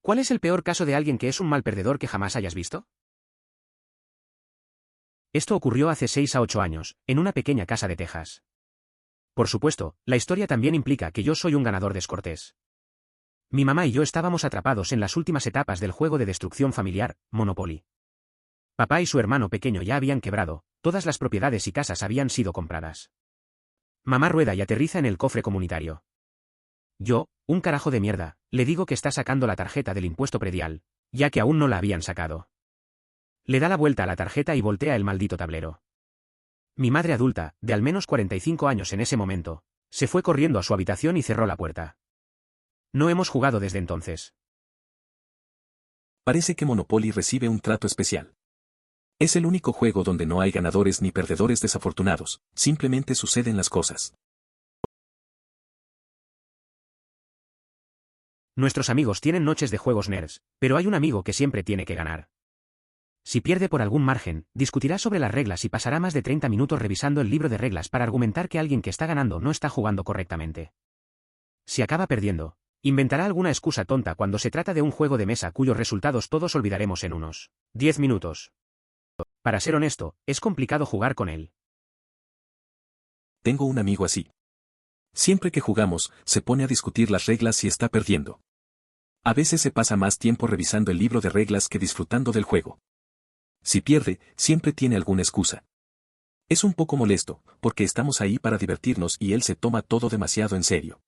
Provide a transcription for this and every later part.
¿Cuál es el peor caso de alguien que es un mal perdedor que jamás hayas visto? Esto ocurrió hace 6 a 8 años, en una pequeña casa de Texas. Por supuesto, la historia también implica que yo soy un ganador descortés. Mi mamá y yo estábamos atrapados en las últimas etapas del juego de destrucción familiar, Monopoly. Papá y su hermano pequeño ya habían quebrado, todas las propiedades y casas habían sido compradas. Mamá rueda y aterriza en el cofre comunitario. Yo, un carajo de mierda, le digo que está sacando la tarjeta del impuesto predial, ya que aún no la habían sacado. Le da la vuelta a la tarjeta y voltea el maldito tablero. Mi madre adulta, de al menos 45 años en ese momento, se fue corriendo a su habitación y cerró la puerta. No hemos jugado desde entonces. Parece que Monopoly recibe un trato especial. Es el único juego donde no hay ganadores ni perdedores desafortunados, simplemente suceden las cosas. Nuestros amigos tienen noches de juegos nerds, pero hay un amigo que siempre tiene que ganar. Si pierde por algún margen, discutirá sobre las reglas y pasará más de 30 minutos revisando el libro de reglas para argumentar que alguien que está ganando no está jugando correctamente. Si acaba perdiendo, inventará alguna excusa tonta cuando se trata de un juego de mesa cuyos resultados todos olvidaremos en unos 10 minutos. Para ser honesto, es complicado jugar con él. Tengo un amigo así. Siempre que jugamos, se pone a discutir las reglas y está perdiendo. A veces se pasa más tiempo revisando el libro de reglas que disfrutando del juego. Si pierde, siempre tiene alguna excusa. Es un poco molesto, porque estamos ahí para divertirnos y él se toma todo demasiado en serio.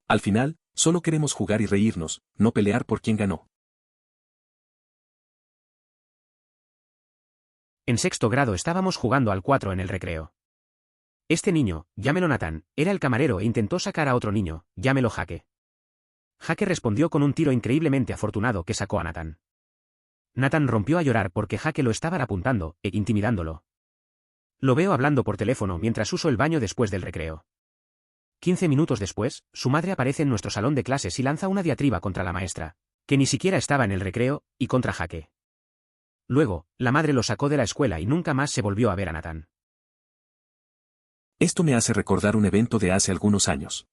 Al final, solo queremos jugar y reírnos, no pelear por quién ganó. En sexto grado estábamos jugando al 4 en el recreo. Este niño, llámelo Nathan, era el camarero e intentó sacar a otro niño, llámelo Jaque. Jaque respondió con un tiro increíblemente afortunado que sacó a Nathan. Nathan rompió a llorar porque Jaque lo estaba apuntando e intimidándolo. Lo veo hablando por teléfono mientras uso el baño después del recreo. 15 minutos después, su madre aparece en nuestro salón de clases y lanza una diatriba contra la maestra, que ni siquiera estaba en el recreo, y contra Jaque. Luego, la madre lo sacó de la escuela y nunca más se volvió a ver a Nathan. Esto me hace recordar un evento de hace algunos años.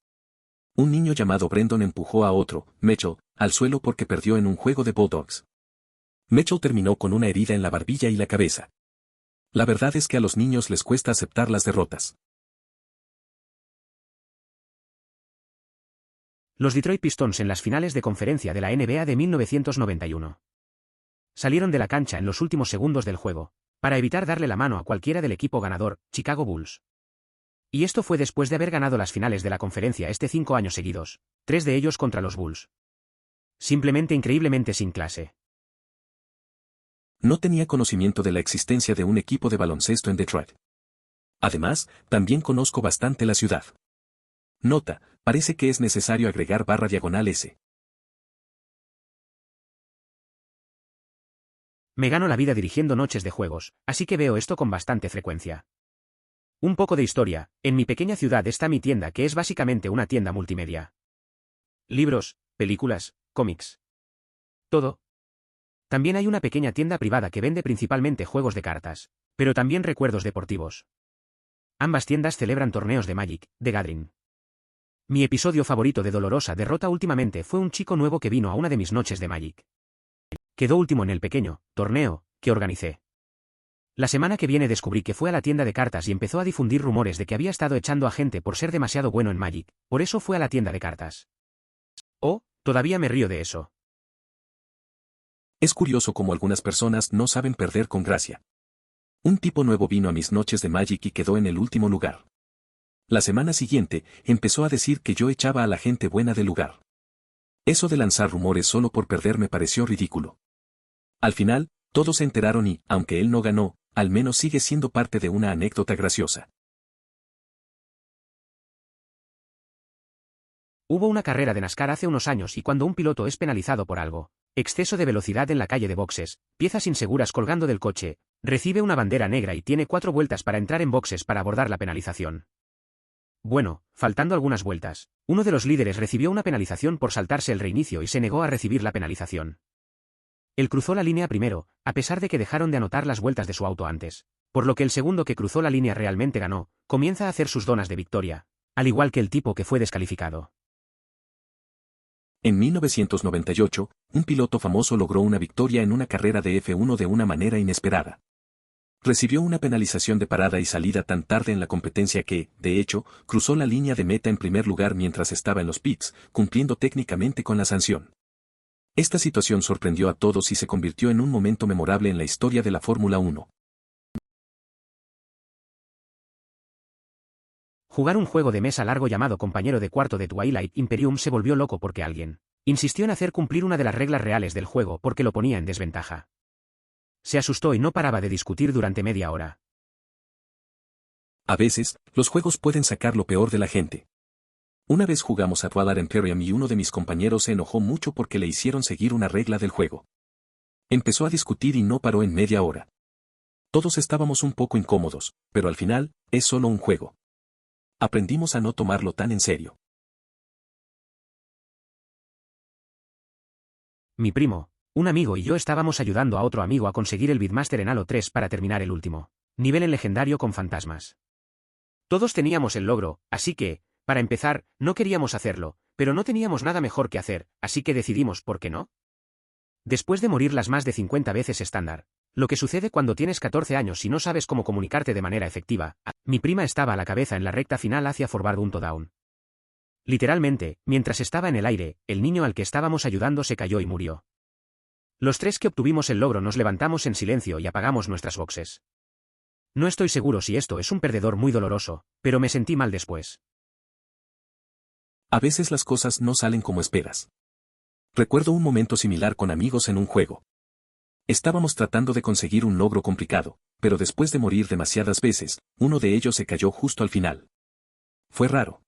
Un niño llamado Brendan empujó a otro, Mitchell, al suelo porque perdió en un juego de Bulldogs. Mitchell terminó con una herida en la barbilla y la cabeza. La verdad es que a los niños les cuesta aceptar las derrotas. Los Detroit Pistons en las finales de conferencia de la NBA de 1991. Salieron de la cancha en los últimos segundos del juego, para evitar darle la mano a cualquiera del equipo ganador, Chicago Bulls. Y esto fue después de haber ganado las finales de la conferencia 5 años seguidos, 3 de ellos contra los Bulls. Simplemente increíblemente sin clase. No tenía conocimiento de la existencia de un equipo de baloncesto en Detroit. Además, también conozco bastante la ciudad. Nota, parece que es necesario agregar /S. Me gano la vida dirigiendo noches de juegos, así que veo esto con bastante frecuencia. Un poco de historia, en mi pequeña ciudad está mi tienda que es básicamente una tienda multimedia. Libros, películas, cómics. Todo. También hay una pequeña tienda privada que vende principalmente juegos de cartas, pero también recuerdos deportivos. Ambas tiendas celebran torneos de Magic, The Gathering. Mi episodio favorito de dolorosa derrota últimamente fue un chico nuevo que vino a una de mis noches de Magic. Quedó último en el pequeño torneo que organicé. La semana que viene descubrí que fue a la tienda de cartas y empezó a difundir rumores de que había estado echando a gente por ser demasiado bueno en Magic, por eso fue a la tienda de cartas. Oh, todavía me río de eso. Es curioso cómo algunas personas no saben perder con gracia. Un tipo nuevo vino a mis noches de Magic y quedó en el último lugar. La semana siguiente, empezó a decir que yo echaba a la gente buena del lugar. Eso de lanzar rumores solo por perder me pareció ridículo. Al final, todos se enteraron y, aunque él no ganó, al menos sigue siendo parte de una anécdota graciosa. Hubo una carrera de NASCAR hace unos años y cuando un piloto es penalizado por algo, exceso de velocidad en la calle de boxes, piezas inseguras colgando del coche, recibe una bandera negra y tiene 4 vueltas para entrar en boxes para abordar la penalización. Bueno, faltando algunas vueltas, uno de los líderes recibió una penalización por saltarse el reinicio y se negó a recibir la penalización. Él cruzó la línea primero, a pesar de que dejaron de anotar las vueltas de su auto antes, por lo que el segundo que cruzó la línea realmente ganó, comienza a hacer sus donas de victoria, al igual que el tipo que fue descalificado. En 1998, un piloto famoso logró una victoria en una carrera de F1 de una manera inesperada. Recibió una penalización de parada y salida tan tarde en la competencia que, de hecho, cruzó la línea de meta en primer lugar mientras estaba en los pits, cumpliendo técnicamente con la sanción. Esta situación sorprendió a todos y se convirtió en un momento memorable en la historia de la Fórmula 1. Jugar un juego de mesa largo llamado Compañero de Cuarto de Twilight Imperium se volvió loco porque alguien insistió en hacer cumplir una de las reglas reales del juego porque lo ponía en desventaja. Se asustó y no paraba de discutir durante media hora. A veces, los juegos pueden sacar lo peor de la gente. Una vez jugamos a Twilight Imperium y uno de mis compañeros se enojó mucho porque le hicieron seguir una regla del juego. Empezó a discutir y no paró en media hora. Todos estábamos un poco incómodos, pero al final, es solo un juego. Aprendimos a no tomarlo tan en serio. Mi primo, un amigo y yo estábamos ayudando a otro amigo a conseguir el Beatmaster en Halo 3 para terminar el último nivel en legendario con fantasmas. Todos teníamos el logro, así que, para empezar, no queríamos hacerlo, pero no teníamos nada mejor que hacer, así que decidimos ¿por qué no? Después de morir las más de 50 veces estándar, lo que sucede cuando tienes 14 años y no sabes cómo comunicarte de manera efectiva, mi prima estaba a la cabeza en la recta final hacia Forward Unto Down. Literalmente, mientras estaba en el aire, el niño al que estábamos ayudando se cayó y murió. Los tres que obtuvimos el logro nos levantamos en silencio y apagamos nuestras boxes. No estoy seguro si esto es un perdedor muy doloroso, pero me sentí mal después. A veces las cosas no salen como esperas. Recuerdo un momento similar con amigos en un juego. Estábamos tratando de conseguir un logro complicado, pero después de morir demasiadas veces, uno de ellos se cayó justo al final. Fue raro.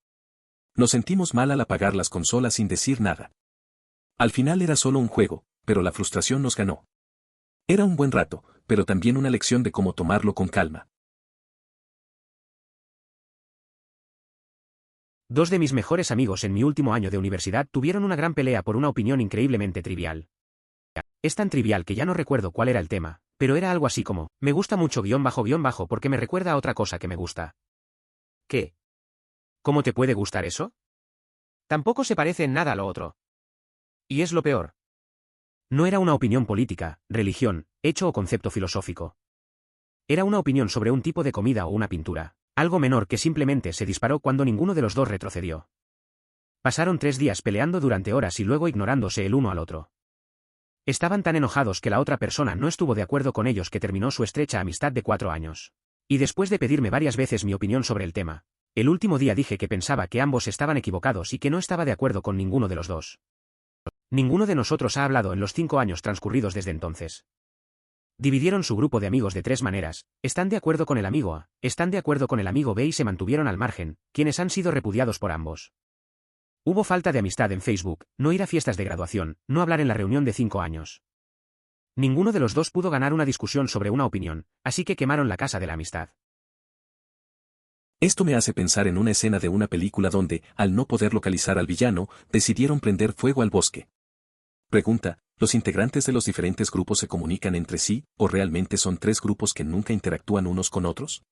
Nos sentimos mal al apagar las consolas sin decir nada. Al final era solo un juego, pero la frustración nos ganó. Era un buen rato, pero también una lección de cómo tomarlo con calma. Dos de mis mejores amigos en mi último año de universidad tuvieron una gran pelea por una opinión increíblemente trivial. Es tan trivial que ya no recuerdo cuál era el tema, pero era algo así como, me gusta mucho __ porque me recuerda a otra cosa que me gusta. ¿Qué? ¿Cómo te puede gustar eso? Tampoco se parece en nada a lo otro. Y es lo peor. No era una opinión política, religión, hecho o concepto filosófico. Era una opinión sobre un tipo de comida o una pintura, algo menor que simplemente se disparó cuando ninguno de los dos retrocedió. Pasaron 3 días peleando durante horas y luego ignorándose el uno al otro. Estaban tan enojados que la otra persona no estuvo de acuerdo con ellos que terminó su estrecha amistad de 4 años. Y después de pedirme varias veces mi opinión sobre el tema, el último día dije que pensaba que ambos estaban equivocados y que no estaba de acuerdo con ninguno de los dos. Ninguno de nosotros ha hablado en los 5 años transcurridos desde entonces. Dividieron su grupo de amigos de 3 maneras: están de acuerdo con el amigo A, están de acuerdo con el amigo B y se mantuvieron al margen, quienes han sido repudiados por ambos. Hubo falta de amistad en Facebook, no ir a fiestas de graduación, no hablar en la reunión de 5 años. Ninguno de los dos pudo ganar una discusión sobre una opinión, así que quemaron la casa de la amistad. Esto me hace pensar en una escena de una película donde, al no poder localizar al villano, decidieron prender fuego al bosque. Pregunta, ¿los integrantes de los diferentes grupos se comunican entre sí, o realmente son 3 grupos que nunca interactúan unos con otros?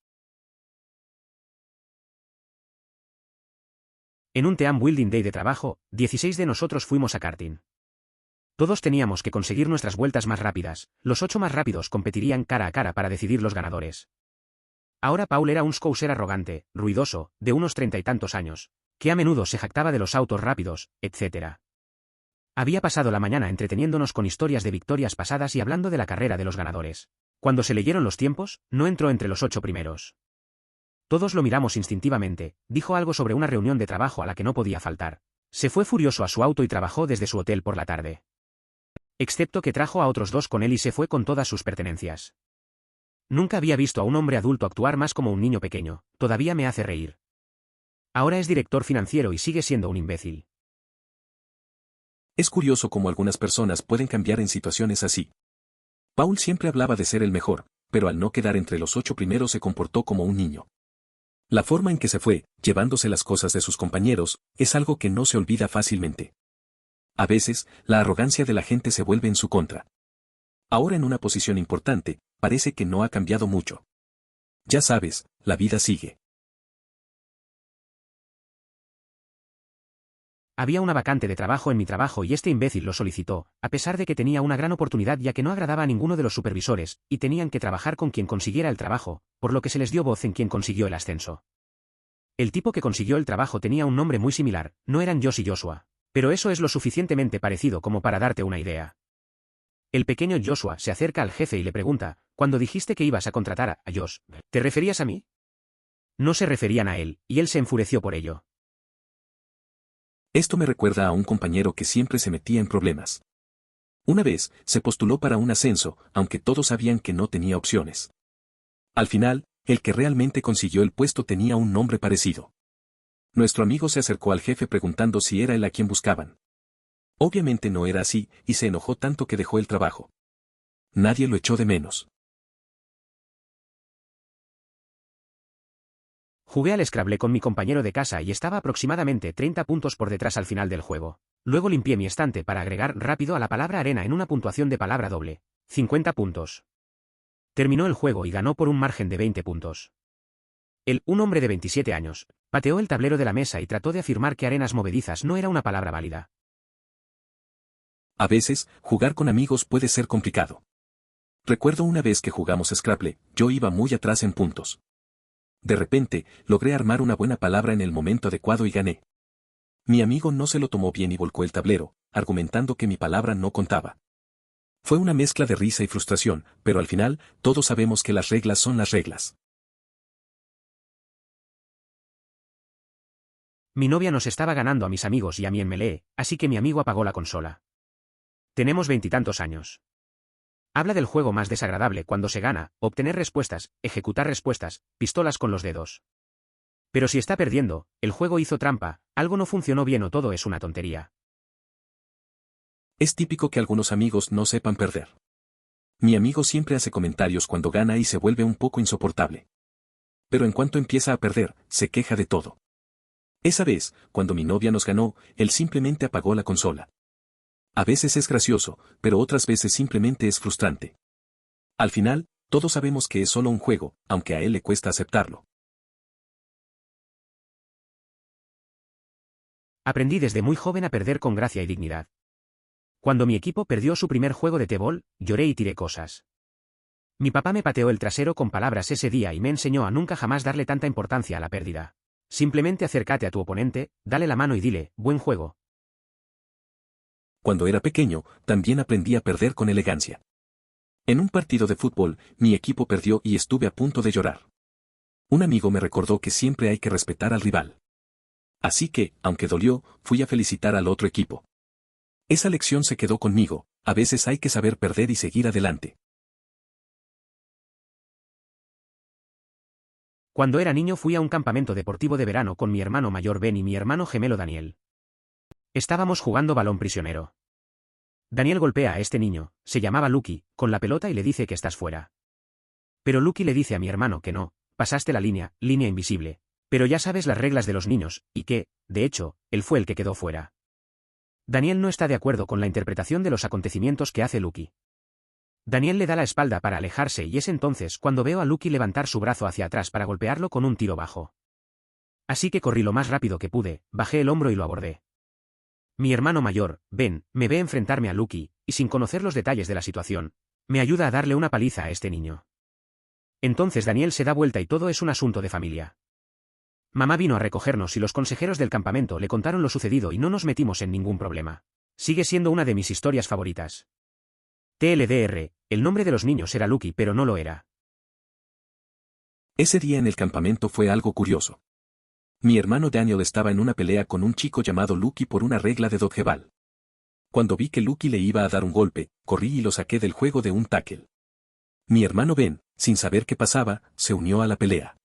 En un team building day de trabajo, 16 de nosotros fuimos a karting. Todos teníamos que conseguir nuestras vueltas más rápidas, los 8 más rápidos competirían cara a cara para decidir los ganadores. Ahora Paul era un scouser arrogante, ruidoso, de unos 30 y tantos años, que a menudo se jactaba de los autos rápidos, etc. Había pasado la mañana entreteniéndonos con historias de victorias pasadas y hablando de la carrera de los ganadores. Cuando se leyeron los tiempos, no entró entre los 8 primeros. Todos lo miramos instintivamente, dijo algo sobre una reunión de trabajo a la que no podía faltar. Se fue furioso a su auto y trabajó desde su hotel por la tarde. Excepto que trajo a otros 2 con él y se fue con todas sus pertenencias. Nunca había visto a un hombre adulto actuar más como un niño pequeño, todavía me hace reír. Ahora es director financiero y sigue siendo un imbécil. Es curioso cómo algunas personas pueden cambiar en situaciones así. Paul siempre hablaba de ser el mejor, pero al no quedar entre los 8 primeros se comportó como un niño. La forma en que se fue, llevándose las cosas de sus compañeros, es algo que no se olvida fácilmente. A veces, la arrogancia de la gente se vuelve en su contra. Ahora en una posición importante, parece que no ha cambiado mucho. Ya sabes, la vida sigue. Había una vacante de trabajo en mi trabajo y este imbécil lo solicitó, a pesar de que tenía una gran oportunidad ya que no agradaba a ninguno de los supervisores, y tenían que trabajar con quien consiguiera el trabajo, por lo que se les dio voz en quien consiguió el ascenso. El tipo que consiguió el trabajo tenía un nombre muy similar, no eran Josh y Joshua. Pero eso es lo suficientemente parecido como para darte una idea. El pequeño Joshua se acerca al jefe y le pregunta, cuando dijiste que ibas a contratar a Josh, ¿te referías a mí? No se referían a él, y él se enfureció por ello. Esto me recuerda a un compañero que siempre se metía en problemas. Una vez, se postuló para un ascenso, aunque todos sabían que no tenía opciones. Al final, el que realmente consiguió el puesto tenía un nombre parecido. Nuestro amigo se acercó al jefe preguntando si era él a quien buscaban. Obviamente no era así, y se enojó tanto que dejó el trabajo. Nadie lo echó de menos. Jugué al Scrabble con mi compañero de casa y estaba aproximadamente 30 puntos por detrás al final del juego. Luego limpié mi estante para agregar rápido a la palabra arena en una puntuación de palabra doble. 50 puntos. Terminó el juego y ganó por un margen de 20 puntos. Un hombre de 27 años, pateó el tablero de la mesa y trató de afirmar que arenas movedizas no era una palabra válida. A veces, jugar con amigos puede ser complicado. Recuerdo una vez que jugamos Scrabble, yo iba muy atrás en puntos. De repente, logré armar una buena palabra en el momento adecuado y gané. Mi amigo no se lo tomó bien y volcó el tablero, argumentando que mi palabra no contaba. Fue una mezcla de risa y frustración, pero al final, todos sabemos que las reglas son las reglas. Mi novia nos estaba ganando a mis amigos y a mí en Melee, así que mi amigo apagó la consola. Tenemos 20 años. Habla del juego más desagradable cuando se gana, obtener respuestas, ejecutar respuestas, pistolas con los dedos. Pero si está perdiendo, el juego hizo trampa, algo no funcionó bien o todo es una tontería. Es típico que algunos amigos no sepan perder. Mi amigo siempre hace comentarios cuando gana y se vuelve un poco insoportable. Pero en cuanto empieza a perder, se queja de todo. Esa vez, cuando mi novia nos ganó, él simplemente apagó la consola. A veces es gracioso, pero otras veces simplemente es frustrante. Al final, todos sabemos que es solo un juego, aunque a él le cuesta aceptarlo. Aprendí desde muy joven a perder con gracia y dignidad. Cuando mi equipo perdió su primer juego de T-Ball, lloré y tiré cosas. Mi papá me pateó el trasero con palabras ese día y me enseñó a nunca jamás darle tanta importancia a la pérdida. Simplemente acércate a tu oponente, dale la mano y dile, buen juego. Cuando era pequeño, también aprendí a perder con elegancia. En un partido de fútbol, mi equipo perdió y estuve a punto de llorar. Un amigo me recordó que siempre hay que respetar al rival. Así que, aunque dolió, fui a felicitar al otro equipo. Esa lección se quedó conmigo, a veces hay que saber perder y seguir adelante. Cuando era niño fui a un campamento deportivo de verano con mi hermano mayor Ben y mi hermano gemelo Daniel. Estábamos jugando balón prisionero. Daniel golpea a este niño, se llamaba Lucky, con la pelota y le dice que estás fuera. Pero Lucky le dice a mi hermano que no, pasaste la línea invisible. Pero ya sabes las reglas de los niños, y que, de hecho, él fue el que quedó fuera. Daniel no está de acuerdo con la interpretación de los acontecimientos que hace Lucky. Daniel le da la espalda para alejarse y es entonces cuando veo a Lucky levantar su brazo hacia atrás para golpearlo con un tiro bajo. Así que corrí lo más rápido que pude, bajé el hombro y lo abordé. Mi hermano mayor, Ben, me ve enfrentarme a Lucky, y sin conocer los detalles de la situación, me ayuda a darle una paliza a este niño. Entonces Daniel se da vuelta y todo es un asunto de familia. Mamá vino a recogernos y los consejeros del campamento le contaron lo sucedido y no nos metimos en ningún problema. Sigue siendo una de mis historias favoritas. TLDR, el nombre de los niños era Lucky pero no lo era. Ese día en el campamento fue algo curioso. Mi hermano Daniel estaba en una pelea con un chico llamado Lucky por una regla de dodgeball. Cuando vi que Lucky le iba a dar un golpe, corrí y lo saqué del juego de un tackle. Mi hermano Ben, sin saber qué pasaba, se unió a la pelea.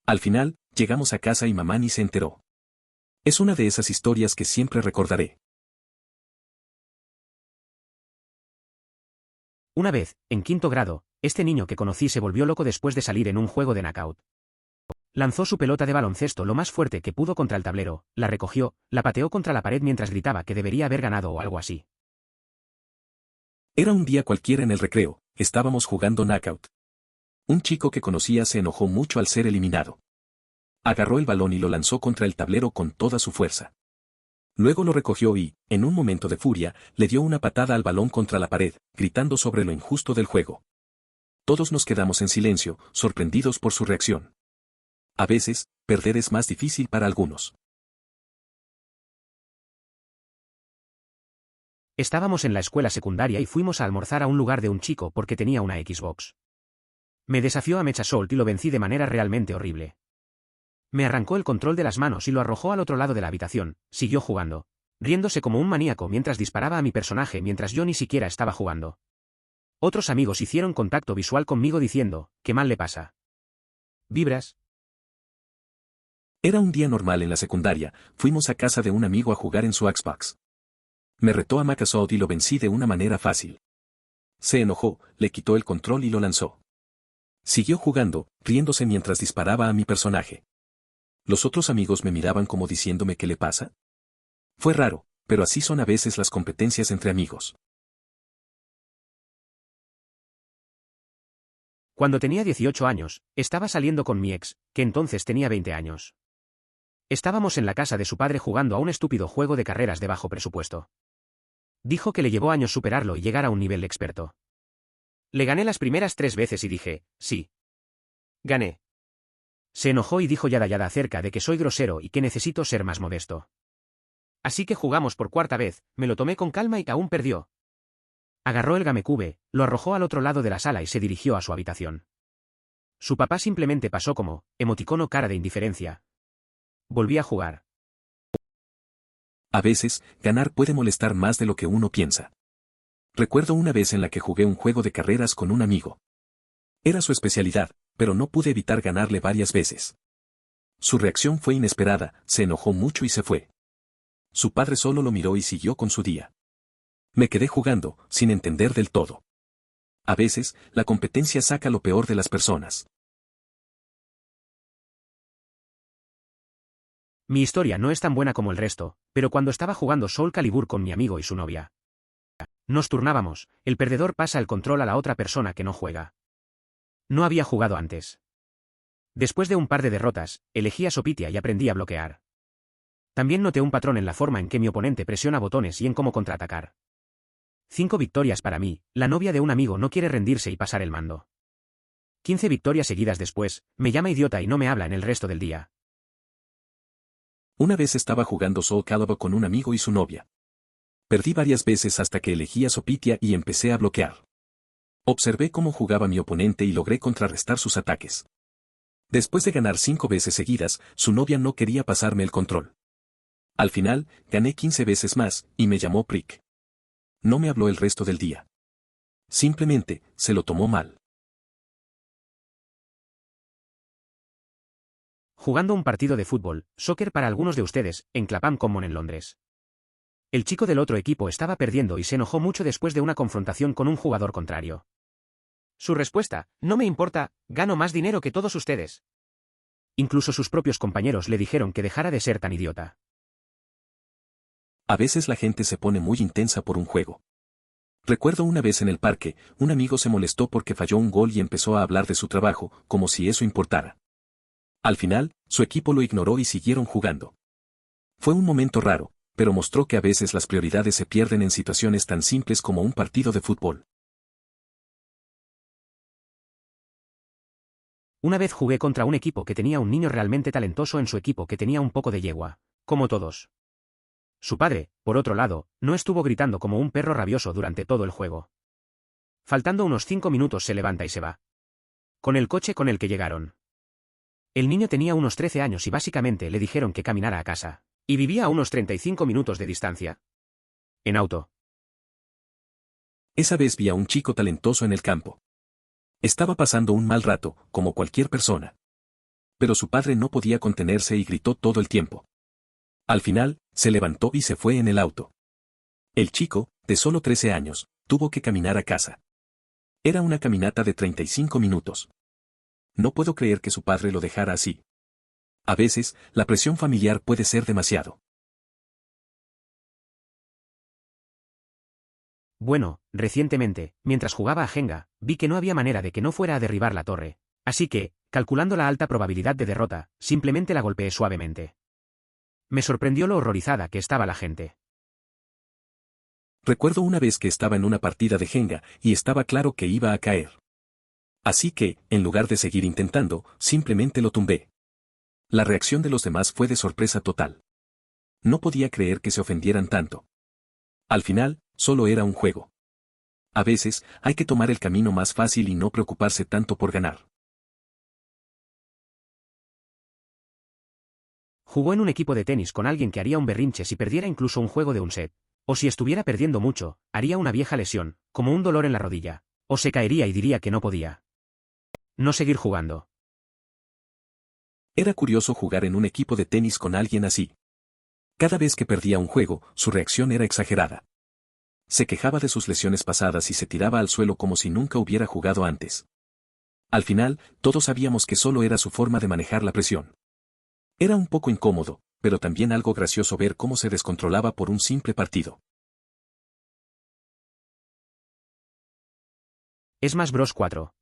Al final, llegamos a casa y mamá ni se enteró. Es una de esas historias que siempre recordaré. Una vez, en quinto grado, este niño que conocí se volvió loco después de salir en un juego de knockout. Lanzó su pelota de baloncesto lo más fuerte que pudo contra el tablero, la recogió, la pateó contra la pared mientras gritaba que debería haber ganado o algo así. Era un día cualquiera en el recreo, estábamos jugando knockout. Un chico que conocía se enojó mucho al ser eliminado. Agarró el balón y lo lanzó contra el tablero con toda su fuerza. Luego lo recogió y, en un momento de furia, le dio una patada al balón contra la pared, gritando sobre lo injusto del juego. Todos nos quedamos en silencio, sorprendidos por su reacción. A veces, perder es más difícil para algunos. Estábamos en la escuela secundaria y fuimos a almorzar a un lugar de un chico porque tenía una Xbox. Me desafió a Mecha Salt y lo vencí de manera realmente horrible. Me arrancó el control de las manos y lo arrojó al otro lado de la habitación, siguió jugando, riéndose como un maníaco mientras disparaba a mi personaje mientras yo ni siquiera estaba jugando. Otros amigos hicieron contacto visual conmigo diciendo, ¿qué mal le pasa? ¿Vibras? Era un día normal en la secundaria, fuimos a casa de un amigo a jugar en su Xbox. Me retó a Macasod y lo vencí de una manera fácil. Se enojó, le quitó el control y lo lanzó. Siguió jugando, riéndose mientras disparaba a mi personaje. Los otros amigos me miraban como diciéndome ¿qué le pasa? Fue raro, pero así son a veces las competencias entre amigos. Cuando tenía 18 años, estaba saliendo con mi ex, que entonces tenía 20 años. Estábamos en la casa de su padre jugando a un estúpido juego de carreras de bajo presupuesto. Dijo que le llevó años superarlo y llegar a un nivel de experto. Le gané las primeras 3 veces y dije, sí. Gané. Se enojó y dijo yada acerca de que soy grosero y que necesito ser más modesto. Así que jugamos por cuarta vez, me lo tomé con calma y aún perdió. Agarró el GameCube, lo arrojó al otro lado de la sala y se dirigió a su habitación. Su papá simplemente pasó como, emoticono cara de indiferencia. Volví a jugar. A veces, ganar puede molestar más de lo que uno piensa. Recuerdo una vez en la que jugué un juego de carreras con un amigo. Era su especialidad, pero no pude evitar ganarle varias veces. Su reacción fue inesperada, se enojó mucho y se fue. Su padre solo lo miró y siguió con su día. Me quedé jugando, sin entender del todo. A veces, la competencia saca lo peor de las personas. Mi historia no es tan buena como el resto, pero cuando estaba jugando Soul Calibur con mi amigo y su novia. Nos turnábamos, el perdedor pasa el control a la otra persona que no juega. No había jugado antes. Después de un par de derrotas, elegí a Sopitia y aprendí a bloquear. También noté un patrón en la forma en que mi oponente presiona botones y en cómo contraatacar. 5 victorias para mí, la novia de un amigo no quiere rendirse y pasar el mando. 15 victorias seguidas después, me llama idiota y no me habla en el resto del día. Una vez estaba jugando Soul Calibur con un amigo y su novia. Perdí varias veces hasta que elegí a Sopitia y empecé a bloquear. Observé cómo jugaba mi oponente y logré contrarrestar sus ataques. Después de ganar 5 veces seguidas, su novia no quería pasarme el control. Al final, gané 15 veces más, y me llamó Prick. No me habló el resto del día. Simplemente, se lo tomó mal. Jugando un partido de fútbol, soccer para algunos de ustedes, en Clapham Common en Londres. El chico del otro equipo estaba perdiendo y se enojó mucho después de una confrontación con un jugador contrario. Su respuesta, no me importa, gano más dinero que todos ustedes. Incluso sus propios compañeros le dijeron que dejara de ser tan idiota. A veces la gente se pone muy intensa por un juego. Recuerdo una vez en el parque, un amigo se molestó porque falló un gol y empezó a hablar de su trabajo, como si eso importara. Al final, su equipo lo ignoró y siguieron jugando. Fue un momento raro, pero mostró que a veces las prioridades se pierden en situaciones tan simples como un partido de fútbol. Una vez jugué contra un equipo que tenía un niño realmente talentoso en su equipo que tenía un poco de yegua, como todos. Su padre, por otro lado, no estuvo gritando como un perro rabioso durante todo el juego. Faltando unos 5 minutos se levanta y se va. Con el coche con el que llegaron. El niño tenía unos 13 años y básicamente le dijeron que caminara a casa, y vivía a unos 35 minutos de distancia. En auto. Esa vez vi a un chico talentoso en el campo. Estaba pasando un mal rato, como cualquier persona. Pero su padre no podía contenerse y gritó todo el tiempo. Al final, se levantó y se fue en el auto. El chico, de solo 13 años, tuvo que caminar a casa. Era una caminata de 35 minutos. No puedo creer que su padre lo dejara así. A veces, la presión familiar puede ser demasiado. Bueno, recientemente, mientras jugaba a Jenga, vi que no había manera de que no fuera a derribar la torre. Así que, calculando la alta probabilidad de derrota, simplemente la golpeé suavemente. Me sorprendió lo horrorizada que estaba la gente. Recuerdo una vez que estaba en una partida de Jenga y estaba claro que iba a caer. Así que, en lugar de seguir intentando, simplemente lo tumbé. La reacción de los demás fue de sorpresa total. No podía creer que se ofendieran tanto. Al final, solo era un juego. A veces, hay que tomar el camino más fácil y no preocuparse tanto por ganar. Jugó en un equipo de tenis con alguien que haría un berrinche si perdiera incluso un juego de un set. O si estuviera perdiendo mucho, haría una vieja lesión, como un dolor en la rodilla. O se caería y diría que no podía. No seguir jugando. Era curioso jugar en un equipo de tenis con alguien así. Cada vez que perdía un juego, su reacción era exagerada. Se quejaba de sus lesiones pasadas y se tiraba al suelo como si nunca hubiera jugado antes. Al final, todos sabíamos que solo era su forma de manejar la presión. Era un poco incómodo, pero también algo gracioso ver cómo se descontrolaba por un simple partido. Smash Bros. 4.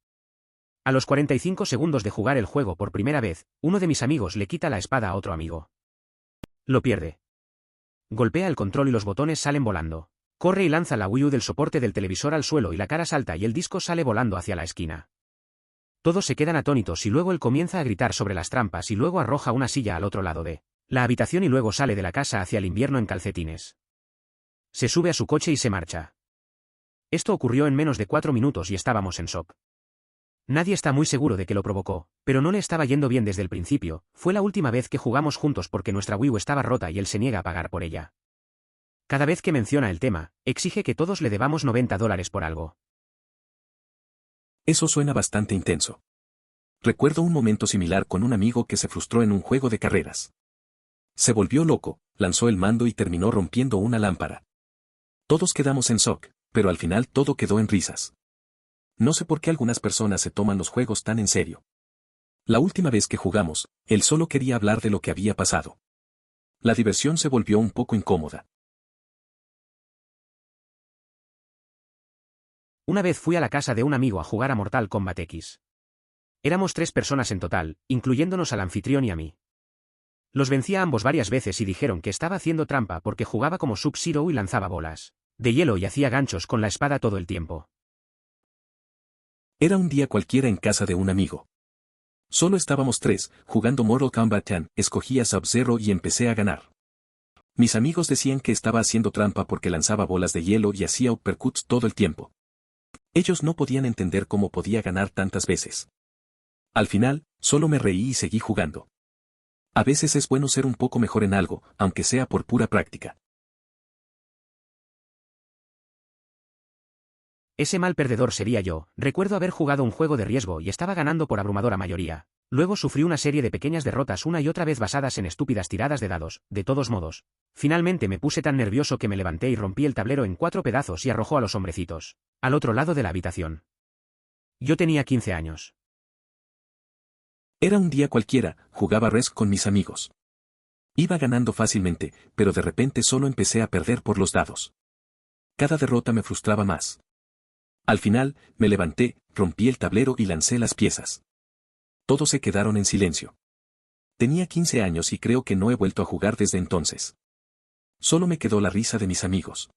A los 45 segundos de jugar el juego por primera vez, uno de mis amigos le quita la espada a otro amigo. Lo pierde. Golpea el control y los botones salen volando. Corre y lanza la Wii U del soporte del televisor al suelo y la cara salta y el disco sale volando hacia la esquina. Todos se quedan atónitos y luego él comienza a gritar sobre las trampas y luego arroja una silla al otro lado de la habitación y luego sale de la casa hacia el invierno en calcetines. Se sube a su coche y se marcha. Esto ocurrió en menos de 4 minutos y estábamos en shock. Nadie está muy seguro de que lo provocó, pero no le estaba yendo bien desde el principio. Fue la última vez que jugamos juntos porque nuestra Wii U estaba rota y él se niega a pagar por ella. Cada vez que menciona el tema, exige que todos le debamos $90 por algo. Eso suena bastante intenso. Recuerdo un momento similar con un amigo que se frustró en un juego de carreras. Se volvió loco, lanzó el mando y terminó rompiendo una lámpara. Todos quedamos en shock, pero al final todo quedó en risas. No sé por qué algunas personas se toman los juegos tan en serio. La última vez que jugamos, él solo quería hablar de lo que había pasado. La diversión se volvió un poco incómoda. Una vez fui a la casa de un amigo a jugar a Mortal Kombat X. Éramos 3 personas en total, incluyéndonos al anfitrión y a mí. Los vencí a ambos varias veces y dijeron que estaba haciendo trampa porque jugaba como Sub-Zero y lanzaba bolas de hielo y hacía ganchos con la espada todo el tiempo. Era un día cualquiera en casa de un amigo. Solo estábamos 3, jugando Mortal Kombat 10, escogí a Sub-Zero y empecé a ganar. Mis amigos decían que estaba haciendo trampa porque lanzaba bolas de hielo y hacía uppercuts todo el tiempo. Ellos no podían entender cómo podía ganar tantas veces. Al final, solo me reí y seguí jugando. A veces es bueno ser un poco mejor en algo, aunque sea por pura práctica. Ese mal perdedor sería yo. Recuerdo haber jugado un juego de riesgo y estaba ganando por abrumadora mayoría. Luego sufrí una serie de pequeñas derrotas una y otra vez basadas en estúpidas tiradas de dados. De todos modos, finalmente me puse tan nervioso que me levanté y rompí el tablero en 4 pedazos y arrojó a los hombrecitos al otro lado de la habitación. Yo tenía 15 años. Era un día cualquiera, jugaba Risk con mis amigos. Iba ganando fácilmente, pero de repente solo empecé a perder por los dados. Cada derrota me frustraba más. Al final, me levanté, rompí el tablero y lancé las piezas. Todos se quedaron en silencio. Tenía 15 años y creo que no he vuelto a jugar desde entonces. Solo me quedó la risa de mis amigos.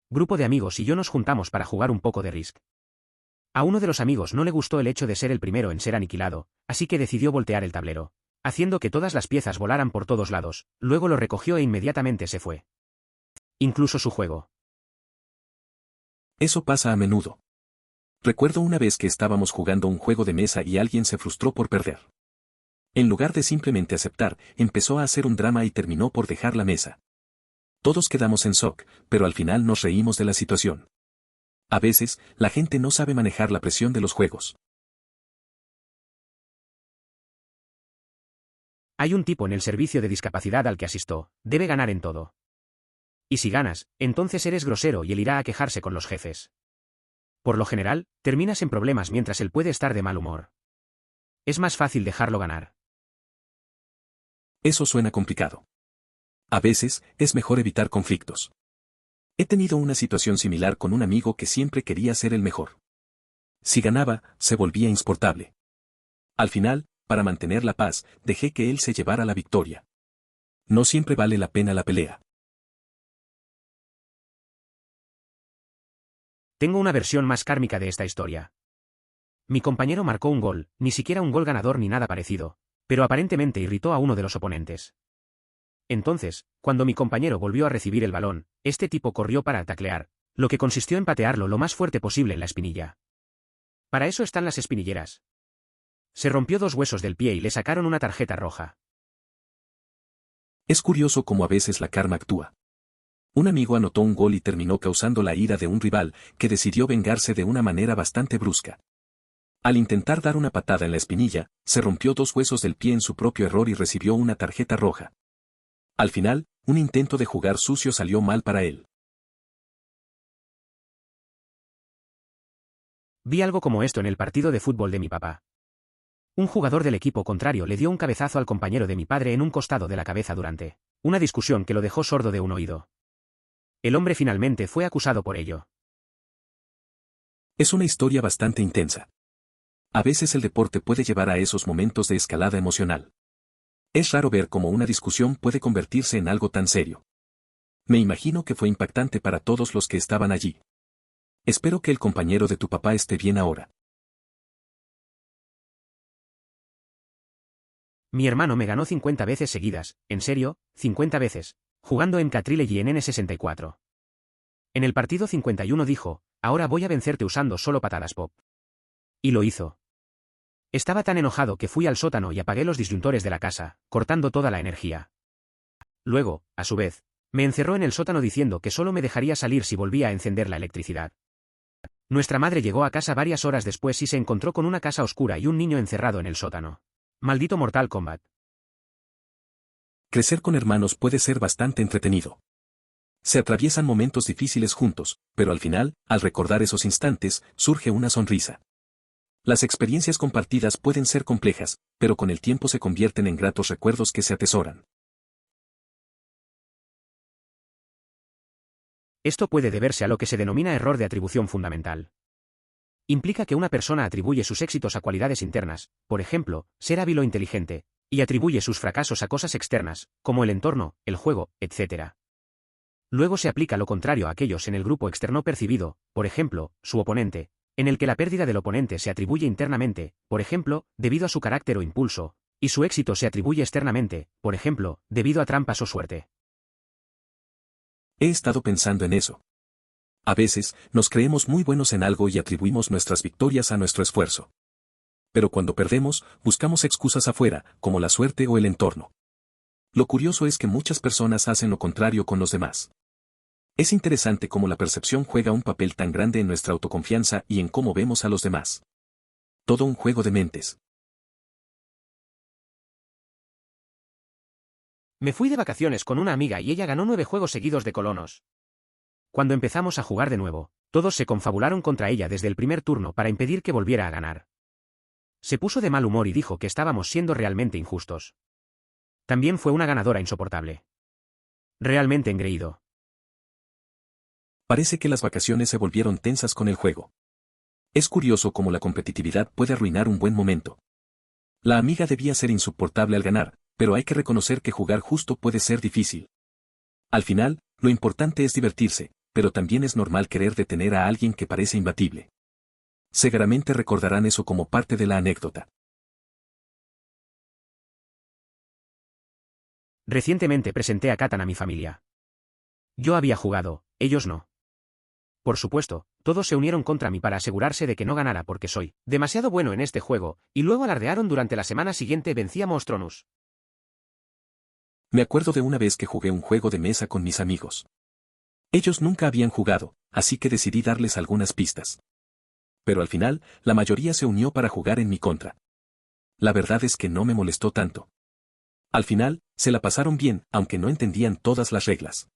Grupo de amigos y yo nos juntamos para jugar un poco de Risk. A uno de los amigos no le gustó el hecho de ser el primero en ser aniquilado, así que decidió voltear el tablero, haciendo que todas las piezas volaran por todos lados, luego lo recogió e inmediatamente se fue. Incluso su juego. Eso pasa a menudo. Recuerdo una vez que estábamos jugando un juego de mesa y alguien se frustró por perder. En lugar de simplemente aceptar, empezó a hacer un drama y terminó por dejar la mesa. Todos quedamos en shock, pero al final nos reímos de la situación. A veces, la gente no sabe manejar la presión de los juegos. Hay un tipo en el servicio de discapacidad al que asisto, debe ganar en todo. Y si ganas, entonces eres grosero y él irá a quejarse con los jefes. Por lo general, terminas en problemas mientras él puede estar de mal humor. Es más fácil dejarlo ganar. Eso suena complicado. A veces, es mejor evitar conflictos. He tenido una situación similar con un amigo que siempre quería ser el mejor. Si ganaba, se volvía insoportable. Al final, para mantener la paz, dejé que él se llevara la victoria. No siempre vale la pena la pelea. Tengo una versión más kármica de esta historia. Mi compañero marcó un gol, ni siquiera un gol ganador ni nada parecido, pero aparentemente irritó a uno de los oponentes. Entonces, cuando mi compañero volvió a recibir el balón, este tipo corrió para taclear, lo que consistió en patearlo lo más fuerte posible en la espinilla. Para eso están las espinilleras. Se rompió 2 huesos del pie y le sacaron una tarjeta roja. Es curioso cómo a veces la karma actúa. Un amigo anotó un gol y terminó causando la ira de un rival, que decidió vengarse de una manera bastante brusca. Al intentar dar una patada en la espinilla, se rompió 2 huesos del pie en su propio error y recibió una tarjeta roja. Al final, un intento de jugar sucio salió mal para él. Vi algo como esto en el partido de fútbol de mi papá. Un jugador del equipo contrario le dio un cabezazo al compañero de mi padre en un costado de la cabeza durante una discusión que lo dejó sordo de un oído. El hombre finalmente fue acusado por ello. Es una historia bastante intensa. A veces el deporte puede llevar a esos momentos de escalada emocional. Es raro ver cómo una discusión puede convertirse en algo tan serio. Me imagino que fue impactante para todos los que estaban allí. Espero que el compañero de tu papá esté bien ahora. Mi hermano me ganó 50 veces seguidas, en serio, 50 veces, jugando en Catrillegh y en N64. En el partido 51 dijo, ahora voy a vencerte usando solo patadas pop. Y lo hizo. Estaba tan enojado que fui al sótano y apagué los disyuntores de la casa, cortando toda la energía. Luego, a su vez, me encerró en el sótano diciendo que solo me dejaría salir si volvía a encender la electricidad. Nuestra madre llegó a casa varias horas después y se encontró con una casa oscura y un niño encerrado en el sótano. Maldito Mortal Kombat. Crecer con hermanos puede ser bastante entretenido. Se atraviesan momentos difíciles juntos, pero al final, al recordar esos instantes, surge una sonrisa. Las experiencias compartidas pueden ser complejas, pero con el tiempo se convierten en gratos recuerdos que se atesoran. Esto puede deberse a lo que se denomina error de atribución fundamental. Implica que una persona atribuye sus éxitos a cualidades internas, por ejemplo, ser hábil o inteligente, y atribuye sus fracasos a cosas externas, como el entorno, el juego, etc. Luego se aplica lo contrario a aquellos en el grupo externo percibido, por ejemplo, su oponente, en el que la pérdida del oponente se atribuye internamente, por ejemplo, debido a su carácter o impulso, y su éxito se atribuye externamente, por ejemplo, debido a trampas o suerte. He estado pensando en eso. A veces, nos creemos muy buenos en algo y atribuimos nuestras victorias a nuestro esfuerzo. Pero cuando perdemos, buscamos excusas afuera, como la suerte o el entorno. Lo curioso es que muchas personas hacen lo contrario con los demás. Es interesante cómo la percepción juega un papel tan grande en nuestra autoconfianza y en cómo vemos a los demás. Todo un juego de mentes. Me fui de vacaciones con una amiga y ella ganó 9 juegos seguidos de colonos. Cuando empezamos a jugar de nuevo, todos se confabularon contra ella desde el primer turno para impedir que volviera a ganar. Se puso de mal humor y dijo que estábamos siendo realmente injustos. También fue una ganadora insoportable. Realmente engreído. Parece que las vacaciones se volvieron tensas con el juego. Es curioso cómo la competitividad puede arruinar un buen momento. La amiga debía ser insoportable al ganar, pero hay que reconocer que jugar justo puede ser difícil. Al final, lo importante es divertirse, pero también es normal querer detener a alguien que parece imbatible. Seguramente recordarán eso como parte de la anécdota. Recientemente presenté a Catan a mi familia. Yo había jugado, ellos no. Por supuesto, todos se unieron contra mí para asegurarse de que no ganara porque soy demasiado bueno en este juego, y luego alardearon durante la semana siguiente vencí a Monstronus. Me acuerdo de una vez que jugué un juego de mesa con mis amigos. Ellos nunca habían jugado, así que decidí darles algunas pistas. Pero al final, la mayoría se unió para jugar en mi contra. La verdad es que no me molestó tanto. Al final, se la pasaron bien, aunque no entendían todas las reglas.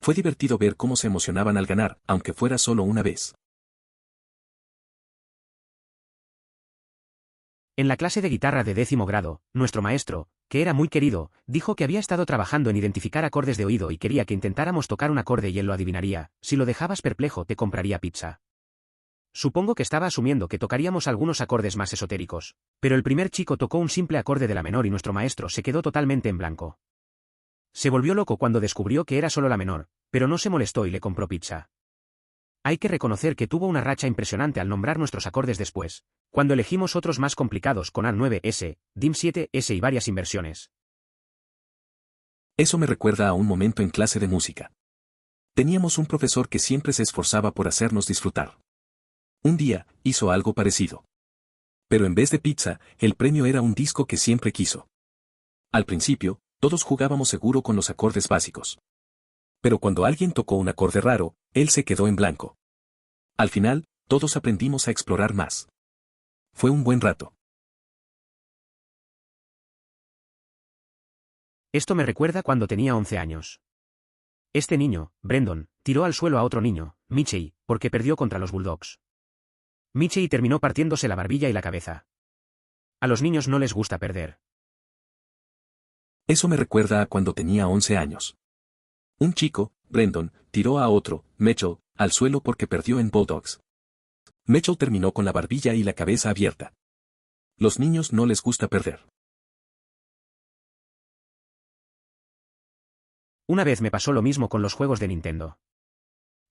Fue divertido ver cómo se emocionaban al ganar, aunque fuera solo una vez. En la clase de guitarra de 10º grado, nuestro maestro, que era muy querido, dijo que había estado trabajando en identificar acordes de oído y quería que intentáramos tocar un acorde y él lo adivinaría. Si lo dejabas perplejo te compraría pizza. Supongo que estaba asumiendo que tocaríamos algunos acordes más esotéricos, pero el primer chico tocó un simple acorde de la menor y nuestro maestro se quedó totalmente en blanco. Se volvió loco cuando descubrió que era solo la menor, pero no se molestó y le compró pizza. Hay que reconocer que tuvo una racha impresionante al nombrar nuestros acordes después, cuando elegimos otros más complicados con A9S, DIM7S y varias inversiones. Eso me recuerda a un momento en clase de música. Teníamos un profesor que siempre se esforzaba por hacernos disfrutar. Un día, hizo algo parecido. Pero en vez de pizza, el premio era un disco que siempre quiso. Al principio, todos jugábamos seguro con los acordes básicos. Pero cuando alguien tocó un acorde raro, él se quedó en blanco. Al final, todos aprendimos a explorar más. Fue un buen rato. Esto me recuerda cuando tenía 11 años. Este niño, Brendon, tiró al suelo a otro niño, Michei, porque perdió contra los Bulldogs. Michei terminó partiéndose la barbilla y la cabeza. A los niños no les gusta perder. Eso me recuerda a cuando tenía 11 años. Un chico, Brendon, tiró a otro, Mitchell, al suelo porque perdió en Bulldogs. Mitchell terminó con la barbilla y la cabeza abierta. Los niños no les gusta perder. Una vez me pasó lo mismo con los juegos de Nintendo.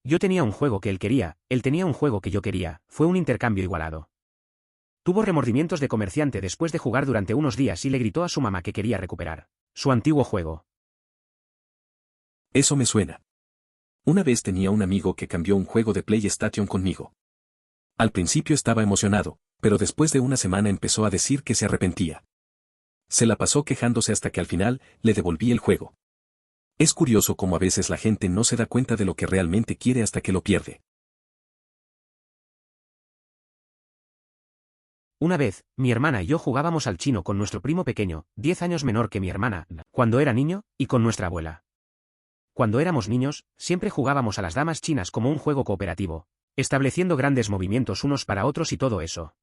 Yo tenía un juego que él quería, él tenía un juego que yo quería, fue un intercambio igualado. Tuvo remordimientos de comerciante después de jugar durante unos días y le gritó a su mamá que quería recuperar su antiguo juego. Eso me suena. Una vez tenía un amigo que cambió un juego de PlayStation conmigo. Al principio estaba emocionado, pero después de una semana empezó a decir que se arrepentía. Se la pasó quejándose hasta que al final le devolví el juego. Es curioso cómo a veces la gente no se da cuenta de lo que realmente quiere hasta que lo pierde. Una vez, mi hermana y yo jugábamos al chino con nuestro primo pequeño, 10 años menor que mi hermana, cuando era niño, y con nuestra abuela. Cuando éramos niños, siempre jugábamos a las damas chinas como un juego cooperativo, estableciendo grandes movimientos unos para otros y todo eso.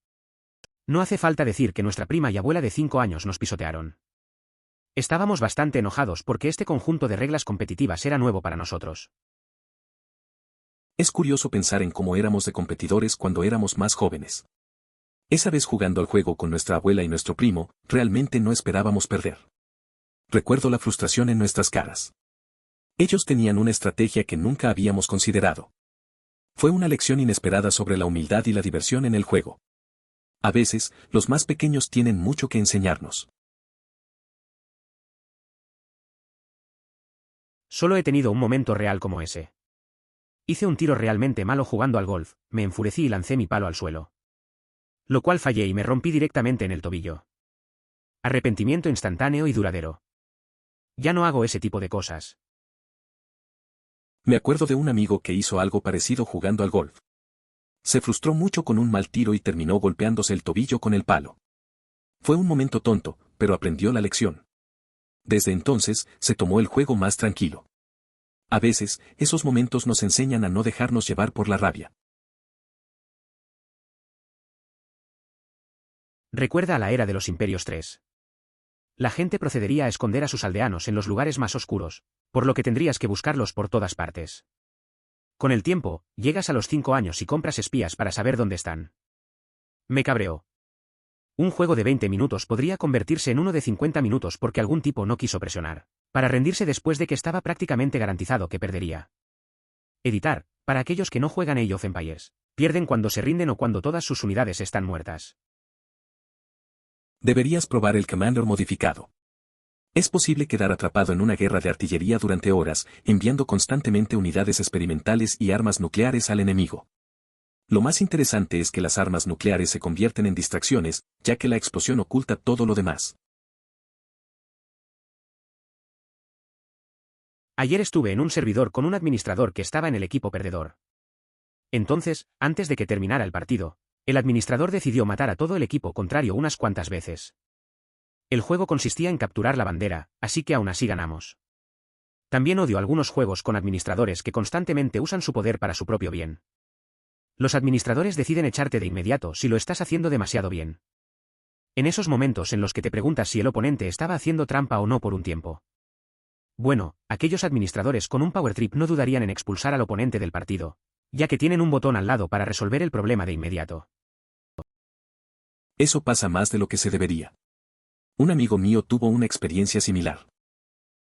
No hace falta decir que nuestra prima y abuela de 5 años nos pisotearon. Estábamos bastante enojados porque este conjunto de reglas competitivas era nuevo para nosotros. Es curioso pensar en cómo éramos de competidores cuando éramos más jóvenes. Esa vez jugando al juego con nuestra abuela y nuestro primo, realmente no esperábamos perder. Recuerdo la frustración en nuestras caras. Ellos tenían una estrategia que nunca habíamos considerado. Fue una lección inesperada sobre la humildad y la diversión en el juego. A veces, los más pequeños tienen mucho que enseñarnos. Solo he tenido un momento real como ese. Hice un tiro realmente malo jugando al golf, me enfurecí y lancé mi palo al suelo. Lo cual fallé y me rompí directamente en el tobillo. Arrepentimiento instantáneo y duradero. Ya no hago ese tipo de cosas. Me acuerdo de un amigo que hizo algo parecido jugando al golf. Se frustró mucho con un mal tiro y terminó golpeándose el tobillo con el palo. Fue un momento tonto, pero aprendió la lección. Desde entonces, se tomó el juego más tranquilo. A veces, esos momentos nos enseñan a no dejarnos llevar por la rabia. Recuerda a la era de los Imperios 3. La gente procedería a esconder a sus aldeanos en los lugares más oscuros, por lo que tendrías que buscarlos por todas partes. Con el tiempo, llegas a los 5 años y compras espías para saber dónde están. Me cabreó. Un juego de 20 minutos podría convertirse en uno de 50 minutos porque algún tipo no quiso presionar, para rendirse después de que estaba prácticamente garantizado que perdería. Editar, para aquellos que no juegan Age of Empires, pierden cuando se rinden o cuando todas sus unidades están muertas. Deberías probar el Commander modificado. Es posible quedar atrapado en una guerra de artillería durante horas, enviando constantemente unidades experimentales y armas nucleares al enemigo. Lo más interesante es que las armas nucleares se convierten en distracciones, ya que la explosión oculta todo lo demás. Ayer estuve en un servidor con un administrador que estaba en el equipo perdedor. Entonces, antes de que terminara el partido, el administrador decidió matar a todo el equipo contrario unas cuantas veces. El juego consistía en capturar la bandera, así que aún así ganamos. También odio algunos juegos con administradores que constantemente usan su poder para su propio bien. Los administradores deciden echarte de inmediato si lo estás haciendo demasiado bien. En esos momentos en los que te preguntas si el oponente estaba haciendo trampa o no por un tiempo. Bueno, aquellos administradores con un power trip no dudarían en expulsar al oponente del partido, ya que tienen un botón al lado para resolver el problema de inmediato. Eso pasa más de lo que se debería. Un amigo mío tuvo una experiencia similar.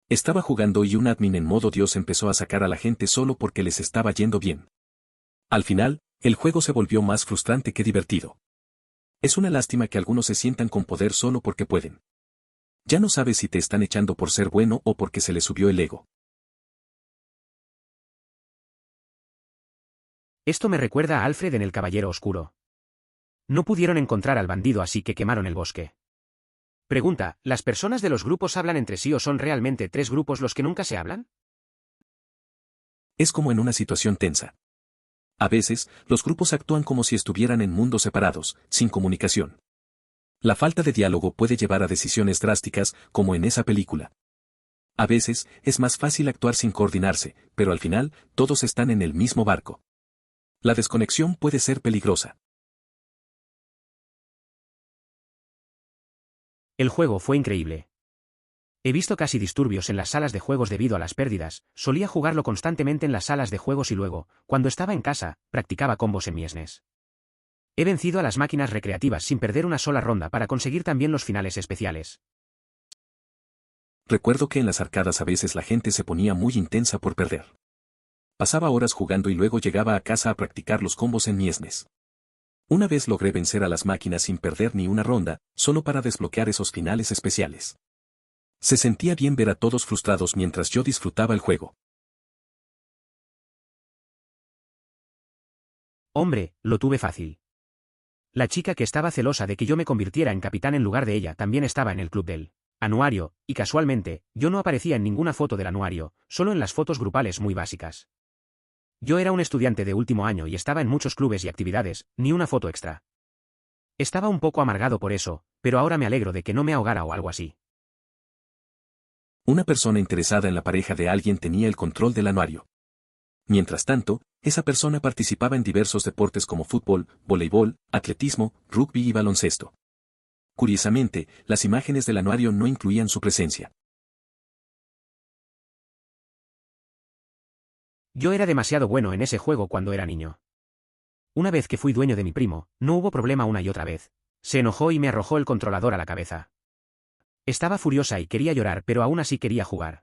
Estaba jugando y un admin en modo Dios empezó a sacar a la gente solo porque les estaba yendo bien. Al final, el juego se volvió más frustrante que divertido. Es una lástima que algunos se sientan con poder solo porque pueden. Ya no sabes si te están echando por ser bueno o porque se les subió el ego. Esto me recuerda a Alfred en El Caballero Oscuro. No pudieron encontrar al bandido así que quemaron el bosque. Pregunta, ¿las personas de los grupos hablan entre sí o son realmente tres grupos los que nunca se hablan? Es como en una situación tensa. A veces, los grupos actúan como si estuvieran en mundos separados, sin comunicación. La falta de diálogo puede llevar a decisiones drásticas, como en esa película. A veces, es más fácil actuar sin coordinarse, pero al final, todos están en el mismo barco. La desconexión puede ser peligrosa. El juego fue increíble. He visto casi disturbios en las salas de juegos debido a las pérdidas, solía jugarlo constantemente en las salas de juegos y luego, cuando estaba en casa, practicaba combos en mi SNES. He vencido a las máquinas recreativas sin perder una sola ronda para conseguir también los finales especiales. Recuerdo que en las arcadas a veces la gente se ponía muy intensa por perder. Pasaba horas jugando y luego llegaba a casa a practicar los combos en mi SNES. Una vez logré vencer a las máquinas sin perder ni una ronda, solo para desbloquear esos finales especiales. Se sentía bien ver a todos frustrados mientras yo disfrutaba el juego. Hombre, lo tuve fácil. La chica que estaba celosa de que yo me convirtiera en capitán en lugar de ella también estaba en el club del anuario, y casualmente, yo no aparecía en ninguna foto del anuario, solo en las fotos grupales muy básicas. Yo era un estudiante de último año y estaba en muchos clubes y actividades, ni una foto extra. Estaba un poco amargado por eso, pero ahora me alegro de que no me ahogara o algo así. Una persona interesada en la pareja de alguien tenía el control del anuario. Mientras tanto, esa persona participaba en diversos deportes como fútbol, voleibol, atletismo, rugby y baloncesto. Curiosamente, las imágenes del anuario no incluían su presencia. Yo era demasiado bueno en ese juego cuando era niño. Una vez que fui dueño de mi primo, no hubo problema una y otra vez. Se enojó y me arrojó el controlador a la cabeza. Estaba furiosa y quería llorar, pero aún así quería jugar.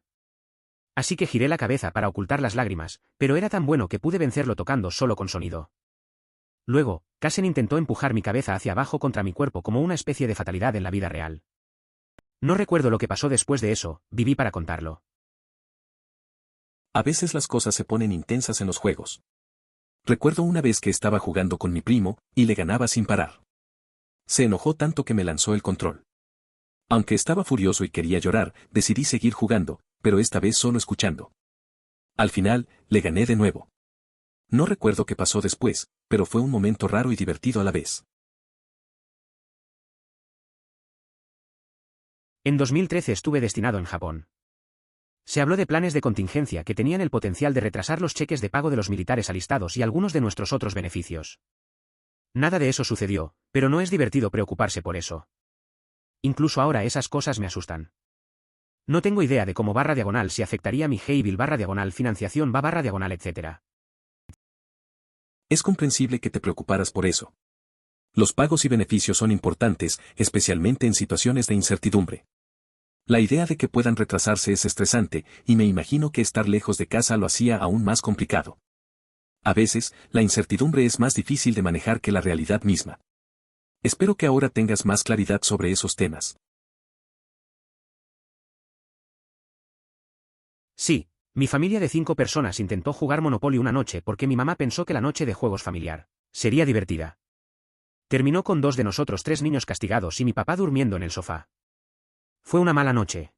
Así que giré la cabeza para ocultar las lágrimas, pero era tan bueno que pude vencerlo tocando solo con sonido. Luego, Kasen intentó empujar mi cabeza hacia abajo contra mi cuerpo como una especie de fatalidad en la vida real. No recuerdo lo que pasó después de eso, viví para contarlo. A veces las cosas se ponen intensas en los juegos. Recuerdo una vez que estaba jugando con mi primo, y le ganaba sin parar. Se enojó tanto que me lanzó el control. Aunque estaba furioso y quería llorar, decidí seguir jugando, pero esta vez solo escuchando. Al final, le gané de nuevo. No recuerdo qué pasó después, pero fue un momento raro y divertido a la vez. En 2013 estuve destinado en Japón. Se habló de planes de contingencia que tenían el potencial de retrasar los cheques de pago de los militares alistados y algunos de nuestros otros beneficios. Nada de eso sucedió, pero no es divertido preocuparse por eso. Incluso ahora esas cosas me asustan. No tengo idea de cómo // si afectaría mi G-Bill / financiación // etc. Es comprensible que te preocuparas por eso. Los pagos y beneficios son importantes, especialmente en situaciones de incertidumbre. La idea de que puedan retrasarse es estresante, y me imagino que estar lejos de casa lo hacía aún más complicado. A veces, la incertidumbre es más difícil de manejar que la realidad misma. Espero que ahora tengas más claridad sobre esos temas. Sí, mi familia de 5 personas intentó jugar Monopoly una noche porque mi mamá pensó que la noche de juegos familiar sería divertida. Terminó con 2 de nosotros 3 niños castigados y mi papá durmiendo en el sofá. Fue una mala noche.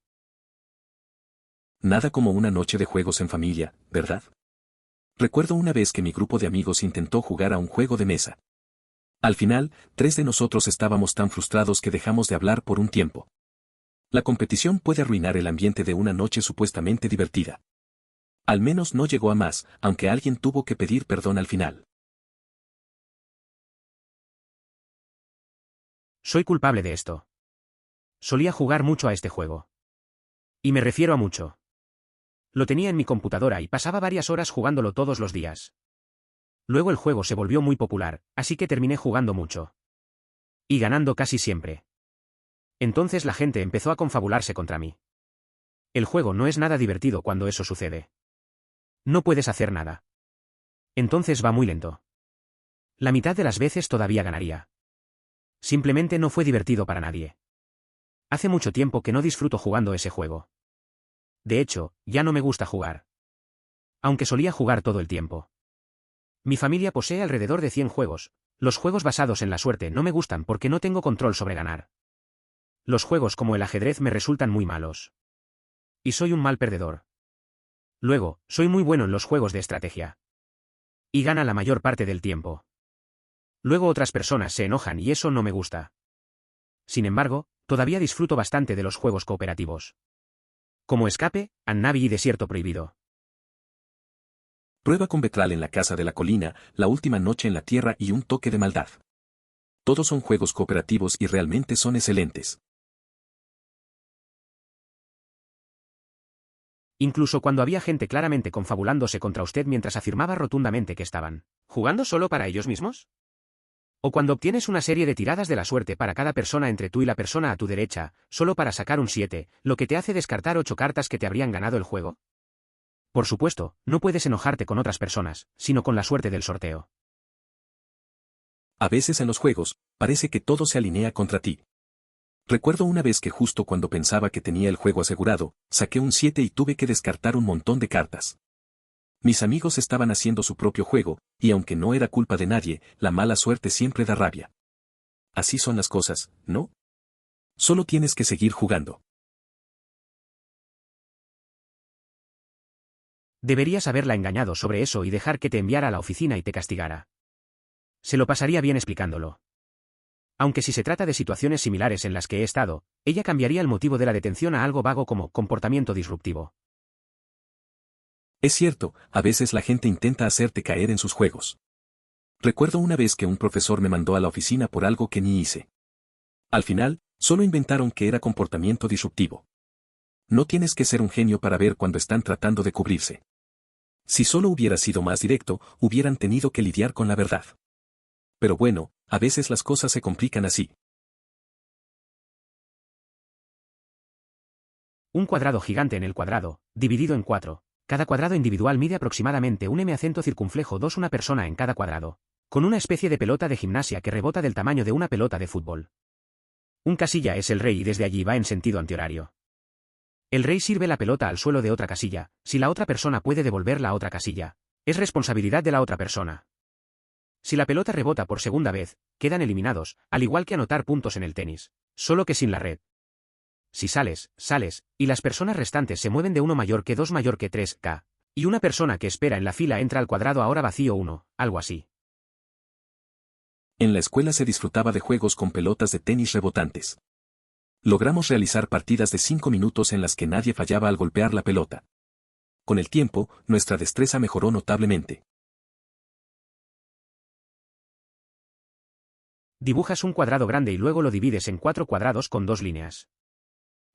Nada como una noche de juegos en familia, ¿verdad? Recuerdo una vez que mi grupo de amigos intentó jugar a un juego de mesa. Al final, 3 de nosotros estábamos tan frustrados que dejamos de hablar por un tiempo. La competición puede arruinar el ambiente de una noche supuestamente divertida. Al menos no llegó a más, aunque alguien tuvo que pedir perdón al final. Soy culpable de esto. Solía jugar mucho a este juego. Y me refiero a mucho. Lo tenía en mi computadora y pasaba varias horas jugándolo todos los días. Luego el juego se volvió muy popular, así que terminé jugando mucho. Y ganando casi siempre. Entonces la gente empezó a confabularse contra mí. El juego no es nada divertido cuando eso sucede. No puedes hacer nada. Entonces va muy lento. La mitad de las veces todavía ganaría. Simplemente no fue divertido para nadie. Hace mucho tiempo que no disfruto jugando ese juego. De hecho, ya no me gusta jugar. Aunque solía jugar todo el tiempo. Mi familia posee alrededor de 100 juegos. Los juegos basados en la suerte no me gustan porque no tengo control sobre ganar. Los juegos como el ajedrez me resultan muy malos. Y soy un mal perdedor. Luego, soy muy bueno en los juegos de estrategia. Y gana la mayor parte del tiempo. Luego otras personas se enojan y eso no me gusta. Sin embargo, todavía disfruto bastante de los juegos cooperativos. Como Escape, Annabi y Desierto Prohibido. Prueba con Betral en la Casa de la Colina, La Última Noche en la Tierra y Un Toque de Maldad. Todos son juegos cooperativos y realmente son excelentes. Incluso cuando había gente claramente confabulándose contra usted mientras afirmaba rotundamente que estaban ¿jugando solo para ellos mismos? O cuando obtienes una serie de tiradas de la suerte para cada persona entre tú y la persona a tu derecha, solo para sacar un 7, lo que te hace descartar 8 cartas que te habrían ganado el juego. Por supuesto, no puedes enojarte con otras personas, sino con la suerte del sorteo. A veces en los juegos, parece que todo se alinea contra ti. Recuerdo una vez que justo cuando pensaba que tenía el juego asegurado, saqué un 7 y tuve que descartar un montón de cartas. Mis amigos estaban haciendo su propio juego, y aunque no era culpa de nadie, la mala suerte siempre da rabia. Así son las cosas, ¿no? Solo tienes que seguir jugando. Deberías haberla engañado sobre eso y dejar que te enviara a la oficina y te castigara. Se lo pasaría bien explicándolo. Aunque si se trata de situaciones similares en las que he estado, ella cambiaría el motivo de la detención a algo vago como comportamiento disruptivo. Es cierto, a veces la gente intenta hacerte caer en sus juegos. Recuerdo una vez que un profesor me mandó a la oficina por algo que ni hice. Al final, solo inventaron que era comportamiento disruptivo. No tienes que ser un genio para ver cuando están tratando de cubrirse. Si solo hubiera sido más directo, hubieran tenido que lidiar con la verdad. Pero bueno, a veces las cosas se complican así. Un cuadrado gigante en el cuadrado, dividido en 4. Cada cuadrado individual mide aproximadamente un acento circunflejo 2 una persona en cada cuadrado. Con una especie de pelota de gimnasia que rebota del tamaño de una pelota de fútbol. Un casilla es el rey y desde allí va en sentido antihorario. El rey sirve la pelota al suelo de otra casilla, si la otra persona puede devolverla a otra casilla. Es responsabilidad de la otra persona. Si la pelota rebota por segunda vez, quedan eliminados, al igual que anotar puntos en el tenis, solo que sin la red. Si sales, sales, y las personas restantes se mueven de 1 mayor que 2 mayor que 3K, y una persona que espera en la fila entra al cuadrado ahora vacío 1, algo así. En la escuela se disfrutaba de juegos con pelotas de tenis rebotantes. Logramos realizar partidas de 5 minutos en las que nadie fallaba al golpear la pelota. Con el tiempo, nuestra destreza mejoró notablemente. Dibujas un cuadrado grande y luego lo divides en 4 cuadrados con 2 líneas.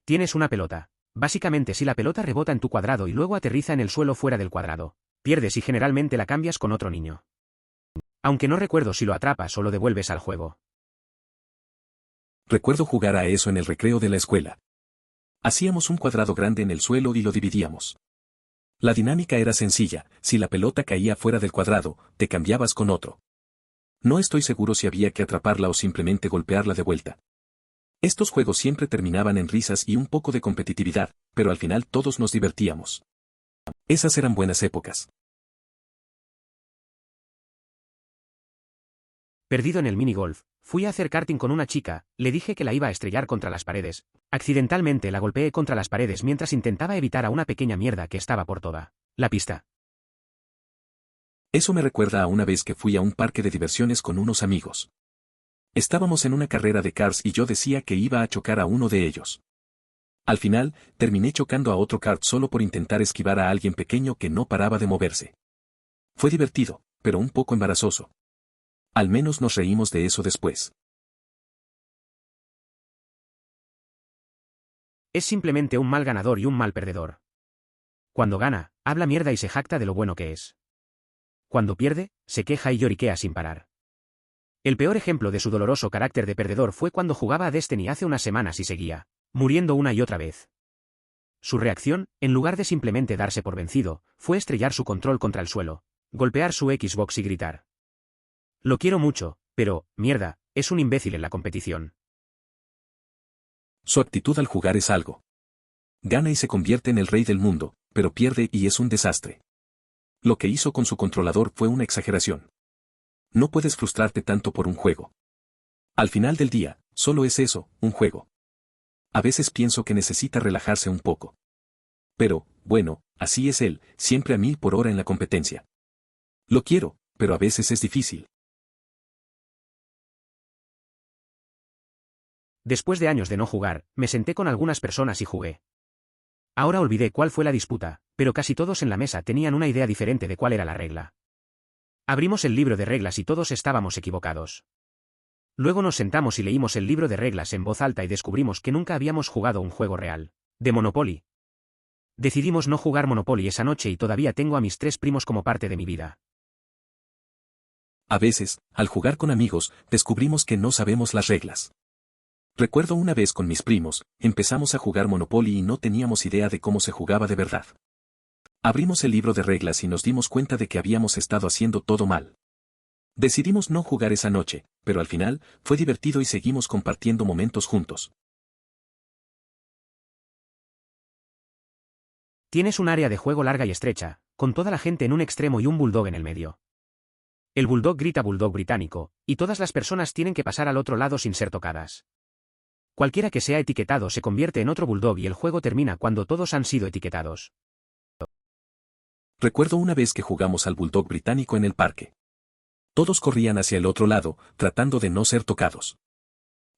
Tienes una pelota. Básicamente si la pelota rebota en tu cuadrado y luego aterriza en el suelo fuera del cuadrado, pierdes y generalmente la cambias con otro niño. Aunque no recuerdo si lo atrapas o lo devuelves al juego. Recuerdo jugar a eso en el recreo de la escuela. Hacíamos un cuadrado grande en el suelo y lo dividíamos. La dinámica era sencilla, si la pelota caía fuera del cuadrado, te cambiabas con otro. No estoy seguro si había que atraparla o simplemente golpearla de vuelta. Estos juegos siempre terminaban en risas y un poco de competitividad, pero al final todos nos divertíamos. Esas eran buenas épocas. Perdido en el minigolf, fui a hacer karting con una chica, le dije que la iba a estrellar contra las paredes. Accidentalmente la golpeé contra las paredes mientras intentaba evitar a una pequeña mierda que estaba por toda la pista. Eso me recuerda a una vez que fui a un parque de diversiones con unos amigos. Estábamos en una carrera de cars y yo decía que iba a chocar a uno de ellos. Al final, terminé chocando a otro kart solo por intentar esquivar a alguien pequeño que no paraba de moverse. Fue divertido, pero un poco embarazoso. Al menos nos reímos de eso después. Es simplemente un mal ganador y un mal perdedor. Cuando gana, habla mierda y se jacta de lo bueno que es. Cuando pierde, se queja y lloriquea sin parar. El peor ejemplo de su doloroso carácter de perdedor fue cuando jugaba a Destiny hace unas semanas y seguía muriendo una y otra vez. Su reacción, en lugar de simplemente darse por vencido, fue estrellar su control contra el suelo, golpear su Xbox y gritar: "Lo quiero mucho, pero, mierda, es un imbécil en la competición". Su actitud al jugar es algo. Gana y se convierte en el rey del mundo, pero pierde y es un desastre. Lo que hizo con su controlador fue una exageración. No puedes frustrarte tanto por un juego. Al final del día, solo es eso, un juego. A veces pienso que necesita relajarse un poco. Pero, bueno, así es él, siempre a 1000 por hora en la competencia. Lo quiero, pero a veces es difícil. Después de años de no jugar, me senté con algunas personas y jugué. Ahora olvidé cuál fue la disputa, pero casi todos en la mesa tenían una idea diferente de cuál era la regla. Abrimos el libro de reglas y todos estábamos equivocados. Luego nos sentamos y leímos el libro de reglas en voz alta y descubrimos que nunca habíamos jugado un juego real de Monopoly. Decidimos no jugar Monopoly esa noche y todavía tengo a mis 3 primos como parte de mi vida. A veces, al jugar con amigos, descubrimos que no sabemos las reglas. Recuerdo una vez con mis primos, empezamos a jugar Monopoly y no teníamos idea de cómo se jugaba de verdad. Abrimos el libro de reglas y nos dimos cuenta de que habíamos estado haciendo todo mal. Decidimos no jugar esa noche, pero al final, fue divertido y seguimos compartiendo momentos juntos. Tienes un área de juego larga y estrecha, con toda la gente en un extremo y un bulldog en el medio. El bulldog grita bulldog británico, y todas las personas tienen que pasar al otro lado sin ser tocadas. Cualquiera que sea etiquetado se convierte en otro bulldog y el juego termina cuando todos han sido etiquetados. Recuerdo una vez que jugamos al bulldog británico en el parque. Todos corrían hacia el otro lado, tratando de no ser tocados.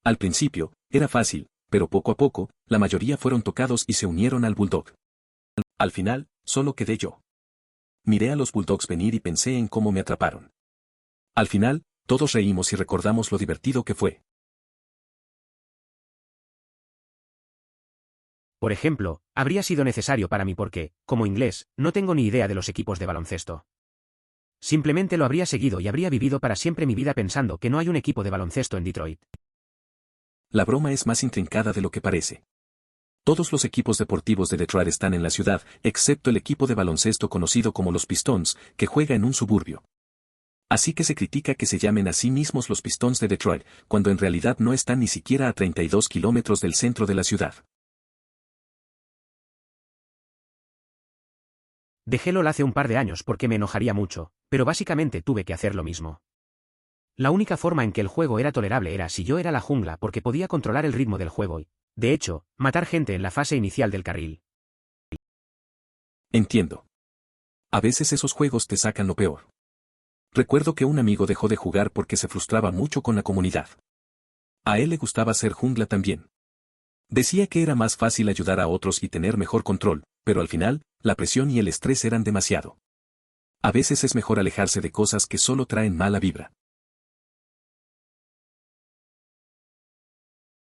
Al principio, era fácil, pero poco a poco, la mayoría fueron tocados y se unieron al bulldog. Al final, solo quedé yo. Miré a los bulldogs venir y pensé en cómo me atraparon. Al final, todos reímos y recordamos lo divertido que fue. Por ejemplo, habría sido necesario para mí porque, como inglés, no tengo ni idea de los equipos de baloncesto. Simplemente lo habría seguido y habría vivido para siempre mi vida pensando que no hay un equipo de baloncesto en Detroit. La broma es más intrincada de lo que parece. Todos los equipos deportivos de Detroit están en la ciudad, excepto el equipo de baloncesto conocido como los Pistons, que juega en un suburbio. Así que se critica que se llamen a sí mismos los Pistons de Detroit, cuando en realidad no están ni siquiera a 32 kilómetros del centro de la ciudad. Dejé LOL hace un par de años porque me enojaría mucho, pero básicamente tuve que hacer lo mismo. La única forma en que el juego era tolerable era si yo era la jungla porque podía controlar el ritmo del juego y, de hecho, matar gente en la fase inicial del carril. Entiendo. A veces esos juegos te sacan lo peor. Recuerdo que un amigo dejó de jugar porque se frustraba mucho con la comunidad. A él le gustaba ser jungla también. Decía que era más fácil ayudar a otros y tener mejor control, pero al final, la presión y el estrés eran demasiado. A veces es mejor alejarse de cosas que solo traen mala vibra.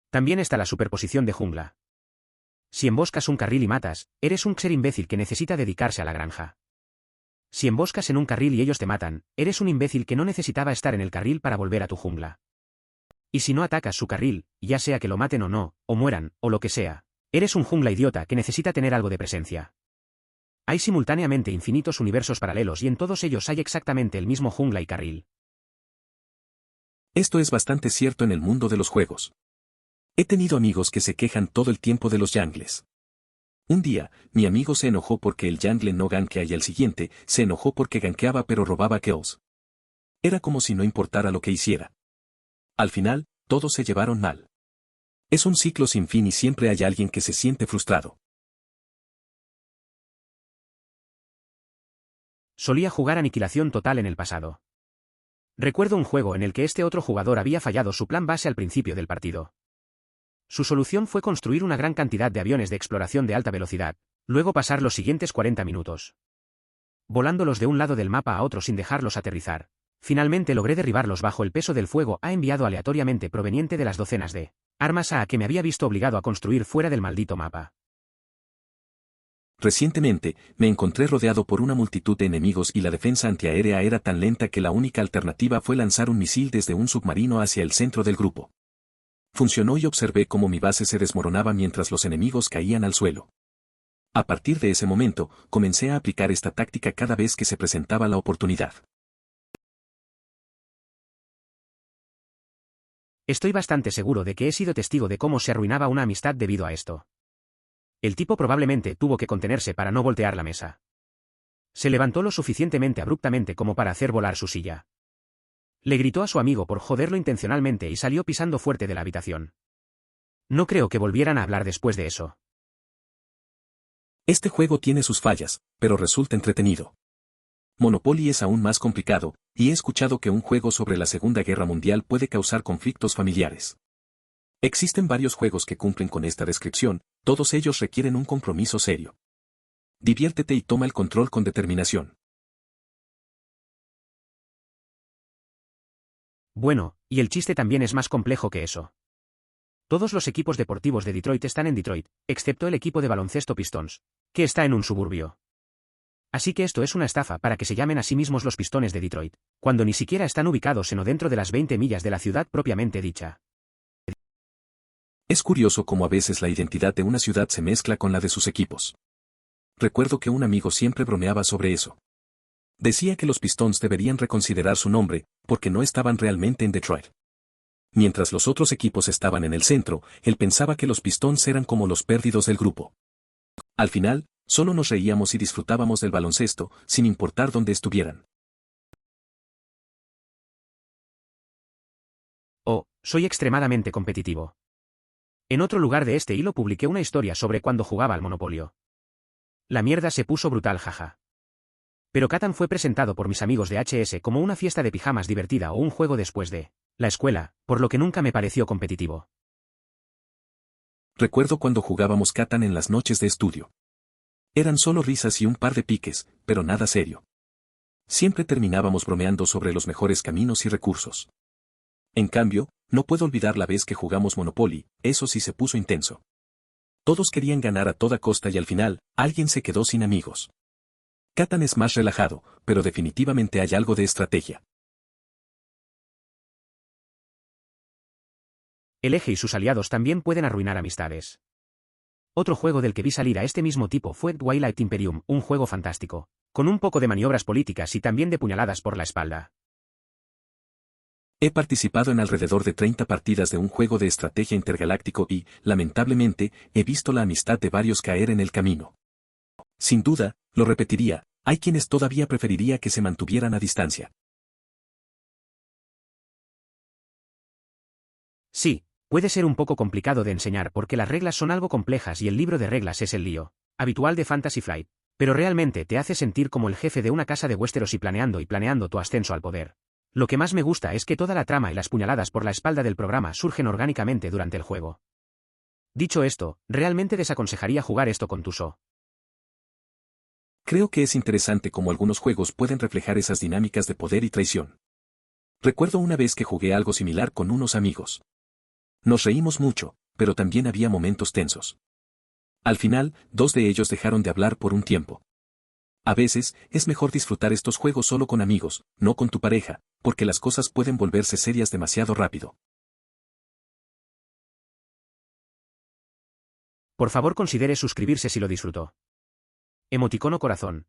También está la superposición de jungla. Si emboscas un carril y matas, eres un ser imbécil que necesita dedicarse a la granja. Si emboscas en un carril y ellos te matan, eres un imbécil que no necesitaba estar en el carril para volver a tu jungla. Y si no atacas su carril, ya sea que lo maten o no, o mueran, o lo que sea, eres un jungla idiota que necesita tener algo de presencia. Hay simultáneamente infinitos universos paralelos y en todos ellos hay exactamente el mismo jungla y carril. Esto es bastante cierto en el mundo de los juegos. He tenido amigos que se quejan todo el tiempo de los jungles. Un día, mi amigo se enojó porque el jungle no gankea y al siguiente, se enojó porque gankeaba pero robaba kills. Era como si no importara lo que hiciera. Al final, todos se llevaron mal. Es un ciclo sin fin y siempre hay alguien que se siente frustrado. Solía jugar Aniquilación Total en el pasado. Recuerdo un juego en el que este otro jugador había fallado su plan base al principio del partido. Su solución fue construir una gran cantidad de aviones de exploración de alta velocidad, luego pasar los siguientes 40 minutos volándolos de un lado del mapa a otro sin dejarlos aterrizar. Finalmente logré derribarlos bajo el peso del fuego enviado aleatoriamente proveniente de las docenas de armas a que me había visto obligado a construir fuera del maldito mapa. Recientemente, me encontré rodeado por una multitud de enemigos y la defensa antiaérea era tan lenta que la única alternativa fue lanzar un misil desde un submarino hacia el centro del grupo. Funcionó y observé cómo mi base se desmoronaba mientras los enemigos caían al suelo. A partir de ese momento, comencé a aplicar esta táctica cada vez que se presentaba la oportunidad. Estoy bastante seguro de que he sido testigo de cómo se arruinaba una amistad debido a esto. El tipo probablemente tuvo que contenerse para no voltear la mesa. Se levantó lo suficientemente abruptamente como para hacer volar su silla. Le gritó a su amigo por joderlo intencionalmente y salió pisando fuerte de la habitación. No creo que volvieran a hablar después de eso. Este juego tiene sus fallas, pero resulta entretenido. Monopoly es aún más complicado, y he escuchado que un juego sobre la Segunda Guerra Mundial puede causar conflictos familiares. Existen varios juegos que cumplen con esta descripción, todos ellos requieren un compromiso serio. Diviértete y toma el control con determinación. Bueno, y el chiste también es más complejo que eso. Todos los equipos deportivos de Detroit están en Detroit, excepto el equipo de baloncesto Pistons, que está en un suburbio. Así que esto es una estafa para que se llamen a sí mismos los Pistones de Detroit, cuando ni siquiera están ubicados en o dentro de las 20 millas de la ciudad propiamente dicha. Es curioso cómo a veces la identidad de una ciudad se mezcla con la de sus equipos. Recuerdo que un amigo siempre bromeaba sobre eso. Decía que los Pistons deberían reconsiderar su nombre, porque no estaban realmente en Detroit. Mientras los otros equipos estaban en el centro, él pensaba que los Pistons eran como los pérdidos del grupo. Al final, solo nos reíamos y disfrutábamos del baloncesto, sin importar dónde estuvieran. Oh, soy extremadamente competitivo. En otro lugar de este hilo publiqué una historia sobre cuando jugaba al Monopolio. La mierda se puso brutal, jaja. Pero Catan fue presentado por mis amigos de HS como una fiesta de pijamas divertida o un juego después de la escuela, por lo que nunca me pareció competitivo. Recuerdo cuando jugábamos Catan en las noches de estudio. Eran solo risas y un par de piques, pero nada serio. Siempre terminábamos bromeando sobre los mejores caminos y recursos. En cambio, no puedo olvidar la vez que jugamos Monopoly, eso sí se puso intenso. Todos querían ganar a toda costa y al final, alguien se quedó sin amigos. Catan es más relajado, pero definitivamente hay algo de estrategia. El eje y sus aliados también pueden arruinar amistades. Otro juego del que vi salir a este mismo tipo fue Twilight Imperium, un juego fantástico, con un poco de maniobras políticas y también de puñaladas por la espalda. He participado en alrededor de 30 partidas de un juego de estrategia intergaláctico y, lamentablemente, he visto la amistad de varios caer en el camino. Sin duda, lo repetiría, hay quienes todavía preferiría que se mantuvieran a distancia. Sí, puede ser un poco complicado de enseñar porque las reglas son algo complejas y el libro de reglas es el lío habitual de Fantasy Flight, pero realmente te hace sentir como el jefe de una casa de Westeros y planeando tu ascenso al poder. Lo que más me gusta es que toda la trama y las puñaladas por la espalda del programa surgen orgánicamente durante el juego. Dicho esto, realmente desaconsejaría jugar esto con Tuso. Creo que es interesante cómo algunos juegos pueden reflejar esas dinámicas de poder y traición. Recuerdo una vez que jugué algo similar con unos amigos. Nos reímos mucho, pero también había momentos tensos. Al final, 2 de ellos dejaron de hablar por un tiempo. A veces, es mejor disfrutar estos juegos solo con amigos, no con tu pareja, porque las cosas pueden volverse serias demasiado rápido. Por favor considere suscribirse si lo disfrutó. Emoticono corazón.